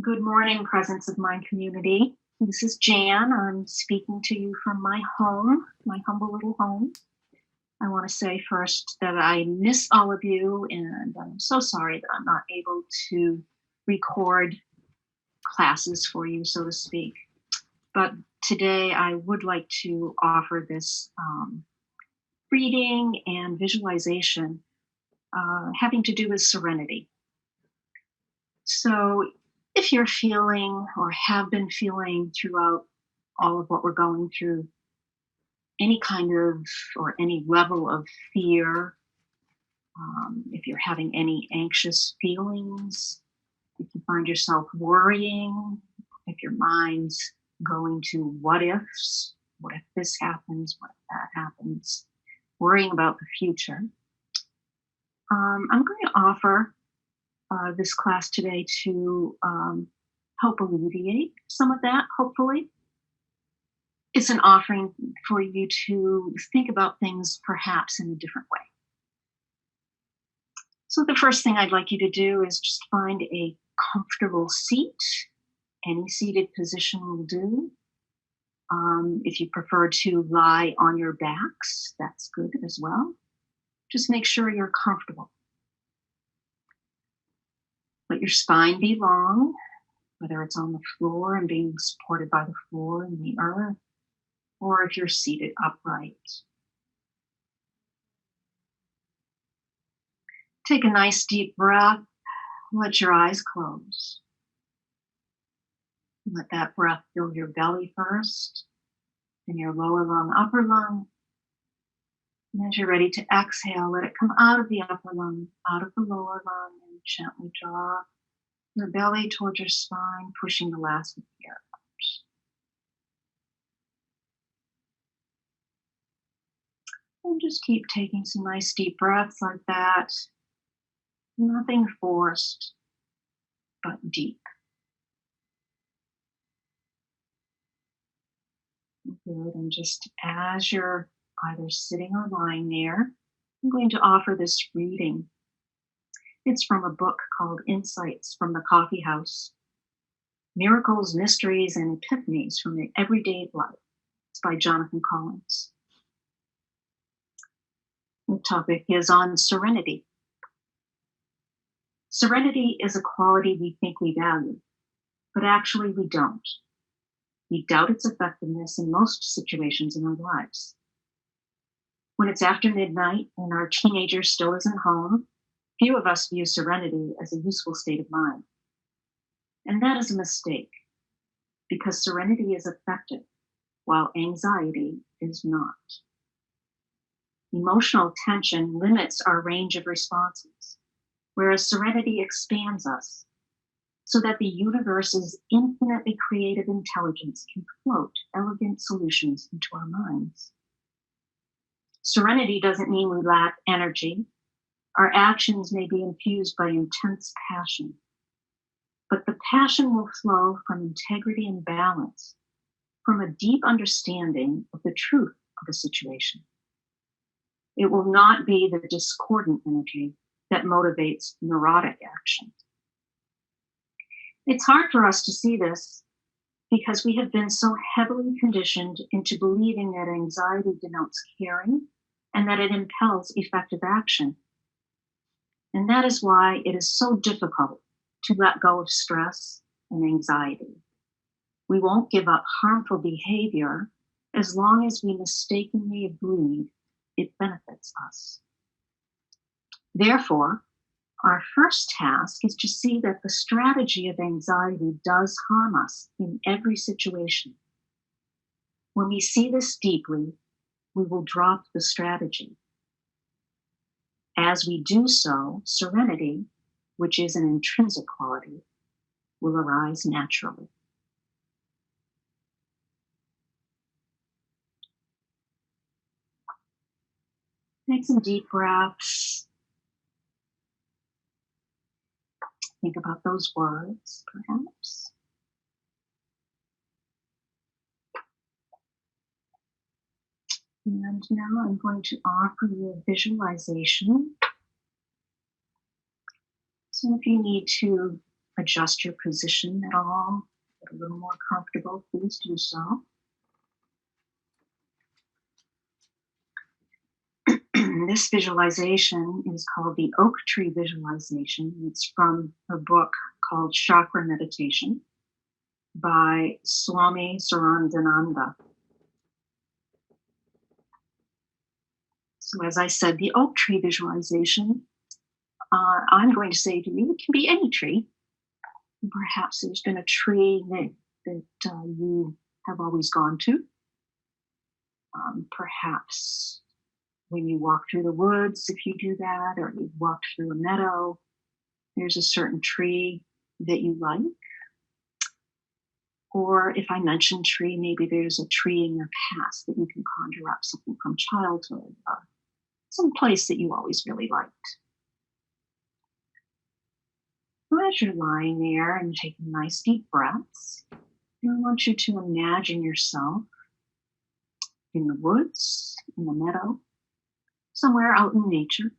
Good morning, Presence of Mind community. This is Jan. I'm speaking to you from my home, my humble little home. I want to say first that I miss all of you, and I'm so sorry that I'm not able to record classes for you, so to speak. But today I would like to offer this reading and visualization having to do with serenity. So if you're feeling or have been feeling throughout all of what we're going through any kind of or any level of fear, if you're having any anxious feelings, if you find yourself worrying, if your mind's going to what ifs, what if this happens, what if that happens, worrying about the future, I'm going to offer this class today to help alleviate some of that, hopefully. It's an offering for you to think about things perhaps in a different way. So the first thing I'd like you to do is just find a comfortable seat. Any seated position will do. If you prefer to lie on your backs, that's good as well. Just make sure you're comfortable. Let your spine be long, whether it's on the floor and being supported by the floor and the earth, or if you're seated upright. Take a nice deep breath. Let your eyes close. Let that breath fill your belly first, then your lower lung, upper lung. And as you're ready to exhale, let it come out of the upper lung, out of the lower lung, and gently draw your belly towards your spine, pushing the last of the air out. And just keep taking some nice deep breaths like that. Nothing forced, but deep. Good. And just as you're either sitting or lying there, I'm going to offer this reading. It's from a book called Insights from the Coffee House: Miracles, Mysteries, and Epiphanies from the Everyday Life. It's by Jonathan Collins. The topic is on serenity. Serenity is a quality we think we value, but actually we don't. We doubt its effectiveness in most situations in our lives. When it's after midnight and our teenager still isn't home, few of us view serenity as a useful state of mind. And that is a mistake, because serenity is effective, while anxiety is not. Emotional tension limits our range of responses, whereas serenity expands us, so that the universe's infinitely creative intelligence can float elegant solutions into our minds. Serenity doesn't mean we lack energy. Our actions may be infused by intense passion, but the passion will flow from integrity and balance, from a deep understanding of the truth of a situation. It will not be the discordant energy that motivates neurotic action. It's hard for us to see this because we have been so heavily conditioned into believing that anxiety denotes caring and that it impels effective action. And that is why it is so difficult to let go of stress and anxiety. We won't give up harmful behavior as long as we mistakenly believe it benefits us. Therefore, our first task is to see that the strategy of anxiety does harm us in every situation. When we see this deeply, we will drop the strategy. As we do so, serenity, which is an intrinsic quality, will arise naturally. Take some deep breaths. Think about those words, perhaps. And now I'm going to offer you a visualization. So if you need to adjust your position at all, get a little more comfortable, please do so. This visualization is called the oak tree visualization. It's from a book called Chakra Meditation by Swami Sarandananda. So as I said, the oak tree visualization, I'm going to say to you, it can be any tree. Perhaps there's been a tree that you have always gone to. Perhaps when you walk through the woods, if you do that, or you've walked through a meadow, there's a certain tree that you like. Or if I mention tree, maybe there's a tree in your past that you can conjure up, something from childhood, some place that you always really liked. As you're lying there and taking nice deep breaths, I want you to imagine yourself in the woods, in the meadow, somewhere out in nature.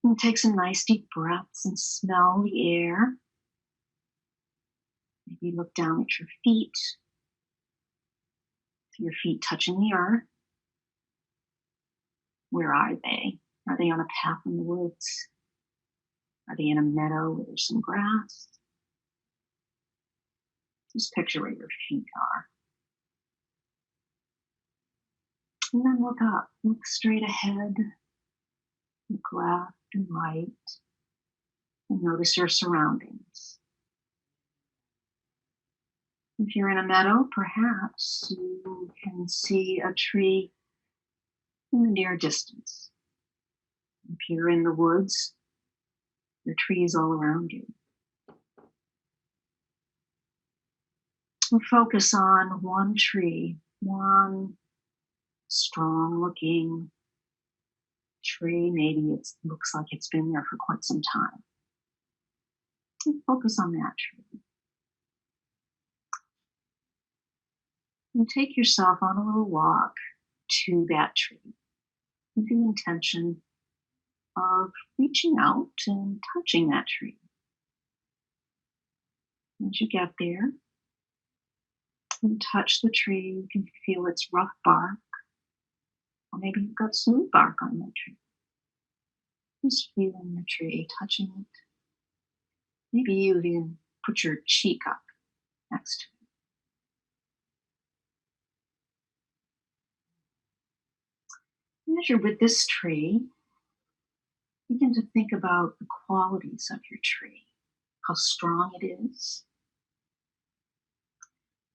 And take some nice deep breaths and smell the air. Maybe look down at your feet. Your feet touching the earth. Where are they? Are they on a path in the woods? Are they in a meadow where there's some grass? Just picture where your feet are. And then look up, look straight ahead, look left and right, and notice your surroundings. If you're in a meadow, perhaps you can see a tree in the near distance. If you're in the woods, there are trees all around you. And focus on one tree, one strong looking tree. Maybe it looks like it's been there for quite some time. And focus on that tree. And take yourself on a little walk to that tree with the intention of reaching out and touching that tree. As you get there and touch the tree, you can feel its rough bark, or maybe you've got smooth bark on that tree. Just feeling the tree, touching it. Maybe you even put your cheek up next to it. And as you're with this tree, begin to think about the qualities of your tree, how strong it is,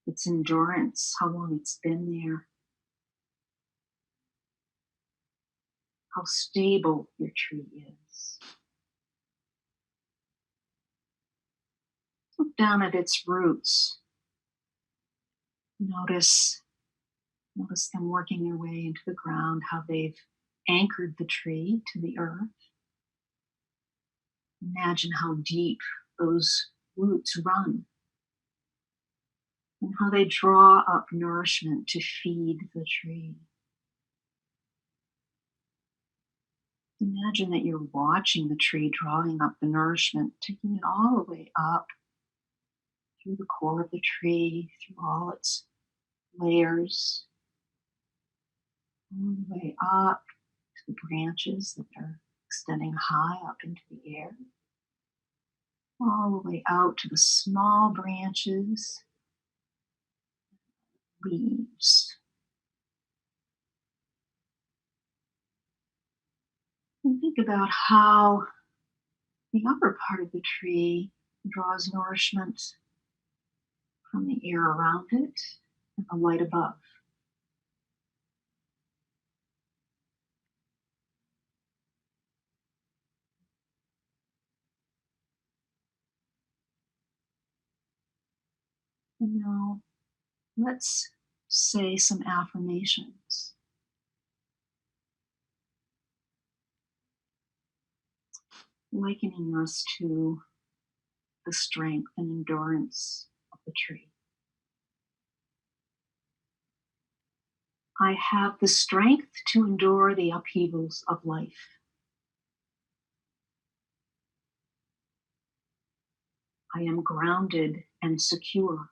its endurance, how long it's been there, how stable your tree is. Look down at its roots. Notice them working their way into the ground, how they've anchored the tree to the earth. Imagine how deep those roots run and how they draw up nourishment to feed the tree. Imagine that you're watching the tree drawing up the nourishment, taking it all the way up through the core of the tree, through all its layers, all the way up to the branches that are extending high up into the air, all the way out to the small branches, leaves. And think about how the upper part of the tree draws nourishment from the air around it and the light above. And now let's say some affirmations. Likening us to the strength and endurance of the tree. I have the strength to endure the upheavals of life. I am grounded and secure.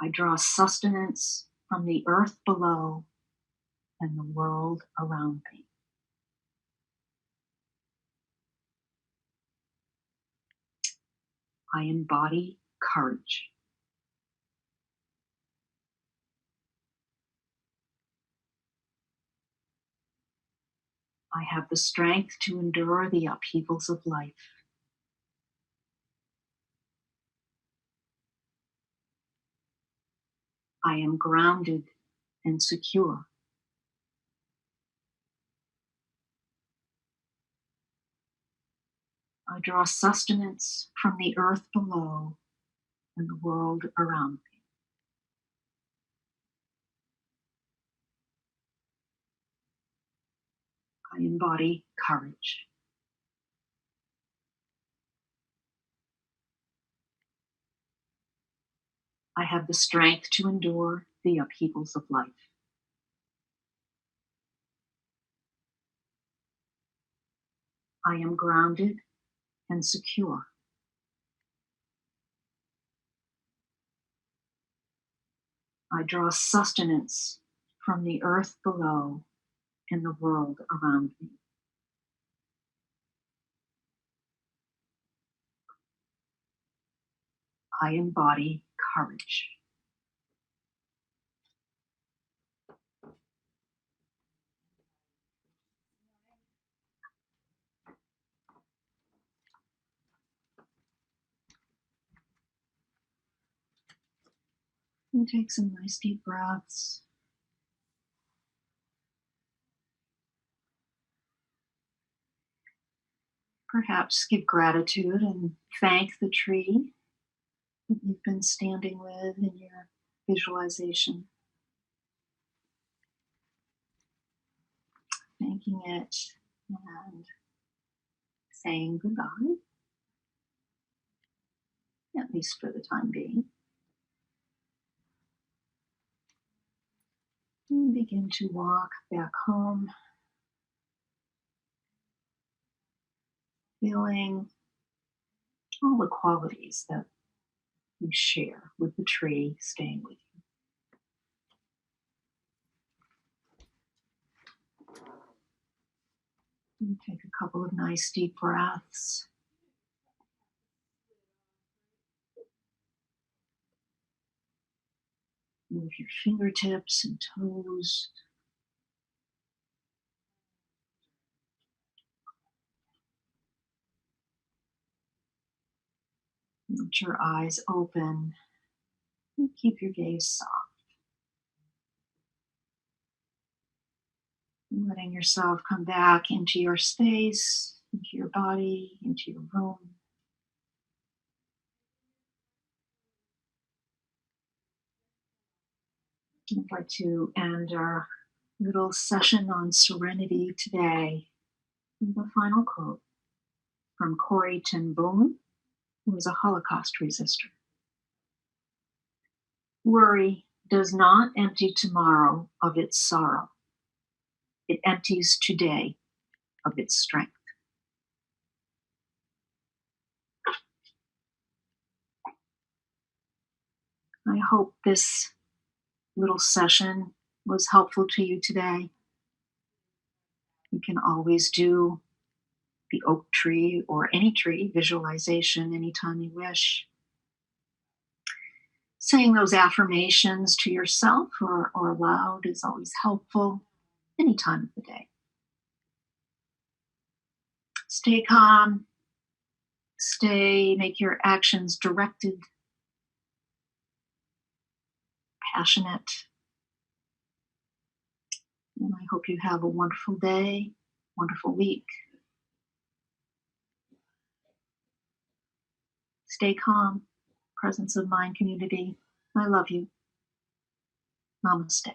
I draw sustenance from the earth below and the world around me. I embody courage. I have the strength to endure the upheavals of life. I am grounded and secure. I draw sustenance from the earth below and the world around me. I embody courage. I have the strength to endure the upheavals of life. I am grounded and secure. I draw sustenance from the earth below and the world around me. I embody courage. And take some nice deep breaths. Perhaps give gratitude and thank the tree that you've been standing with in your visualization. Thanking it and saying goodbye, at least for the time being. And begin to walk back home, feeling all the qualities that you share with the tree staying with you. And take a couple of nice deep breaths. Move your fingertips and toes. Let your eyes open and keep your gaze soft. Letting yourself come back into your space, into your body, into your room. I'd like to end our little session on serenity today with a final quote from Corrie ten Boom, who was a Holocaust resistor. Worry does not empty tomorrow of its sorrow. It empties today of its strength. I hope this little session was helpful to you today. You can always do the oak tree or any tree visualization anytime you wish. Saying those affirmations to yourself or aloud is always helpful any time of the day. Stay calm. Make your actions directed, passionate. And I hope you have a wonderful day, wonderful week. Stay calm. Presence of Mind community. I love you. Namaste.